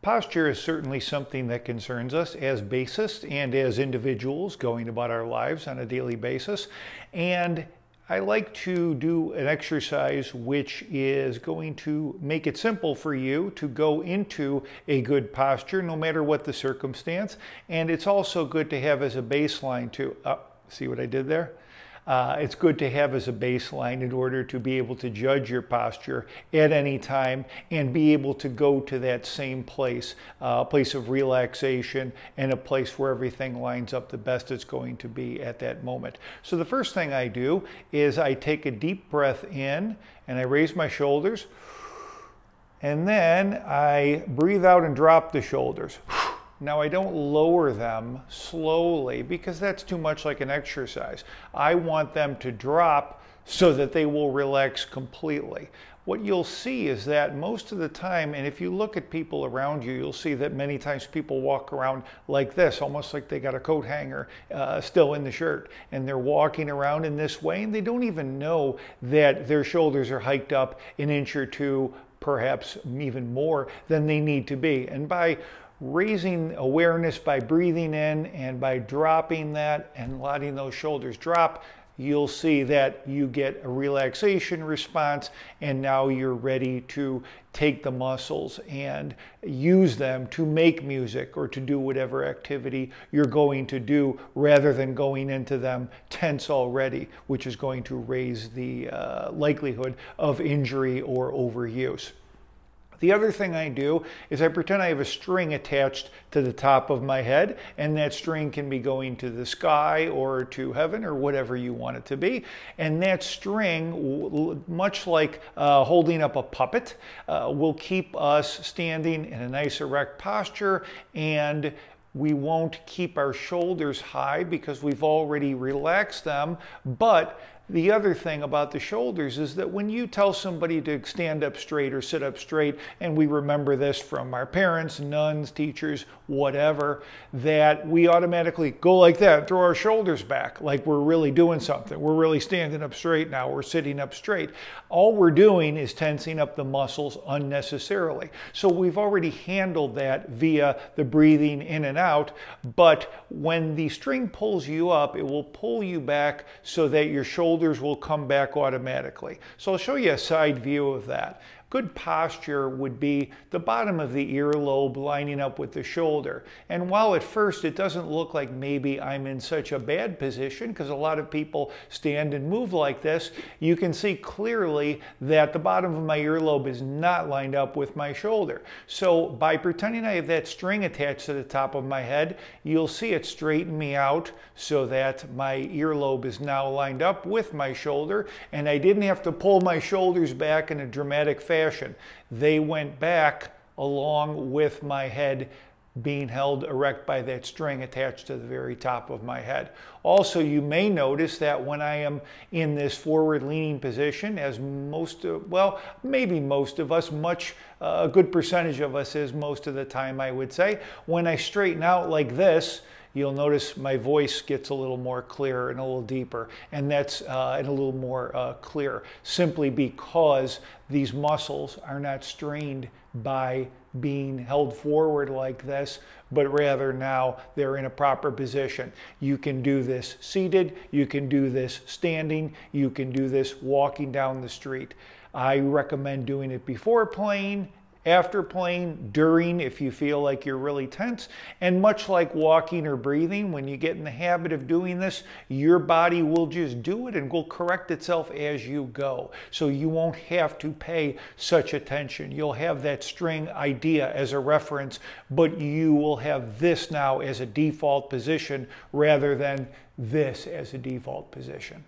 Posture is certainly something that concerns us as bassists and as individuals going about our lives on a daily basis. And I like to do an exercise which is going to make it simple for you to go into a good posture no matter what the circumstance. And it's also good to have as a baseline to, see what I did there? It's good to have as a baseline in order to be able to judge your posture at any time and be able to go to that same place, a place of relaxation and a place where everything lines up the best it's going to be at that moment. So the first thing I do is I take a deep breath in and I raise my shoulders, and then I breathe out and drop the shoulders. Now I don't lower them slowly because that's too much like an exercise. I want them to drop so that they will relax completely. What you'll see is that most of the time, and if you look at people around you, you'll see that many times people walk around like this, almost like they got a coat hanger still in the shirt, and they're walking around in this way, and they don't even know that their shoulders are hiked up an inch or two, perhaps even more than they need to be. And by raising awareness, by breathing in and by dropping that and letting those shoulders drop, you'll see that you get a relaxation response, and now you're ready to take the muscles and use them to make music or to do whatever activity you're going to do, rather than going into them tense already, which is going to raise the likelihood of injury or overuse. The other thing I do is I pretend I have a string attached to the top of my head, and that string can be going to the sky or to heaven or whatever you want it to be. And that string, much like holding up a puppet, will keep us standing in a nice erect posture, and we won't keep our shoulders high because we've already relaxed them. But the other thing about the shoulders is that when you tell somebody to stand up straight or sit up straight, and we remember this from our parents, nuns, teachers, whatever, that we automatically go like that, throw our shoulders back like we're really doing something. We're really standing up straight now, we're sitting up straight. All we're doing is tensing up the muscles unnecessarily. So we've already handled that via the breathing in and out, but when the string pulls you up, it will pull you back so that your shoulders will come back automatically. So I'll show you a side view of that. Good posture would be the bottom of the earlobe lining up with the shoulder. And while at first it doesn't look like maybe I'm in such a bad position, because a lot of people stand and move like this, you can see clearly that the bottom of my earlobe is not lined up with my shoulder. So by pretending I have that string attached to the top of my head, you'll see it straighten me out so that my earlobe is now lined up with my shoulder, and I didn't have to pull my shoulders back in a dramatic fashion. They went back along with my head being held erect by that string attached to the very top of my head. Also, you may notice that when I am in this forward leaning position, as maybe most of us, a good percentage of us is most of the time, I would say, when I straighten out like this, you'll notice my voice gets a little more clear and a little deeper, and that's and a little more clear, simply because these muscles are not strained by being held forward like this, but rather now they're in a proper position. You can do this seated, you can do this standing, you can do this walking down the street. I recommend doing it before playing, after playing, during, if you feel like you're really tense. And much like walking or breathing, when you get in the habit of doing this, your body will just do it and will correct itself as you go. So you won't have to pay such attention. You'll have that string idea as a reference, but you will have this now as a default position rather than this as a default position.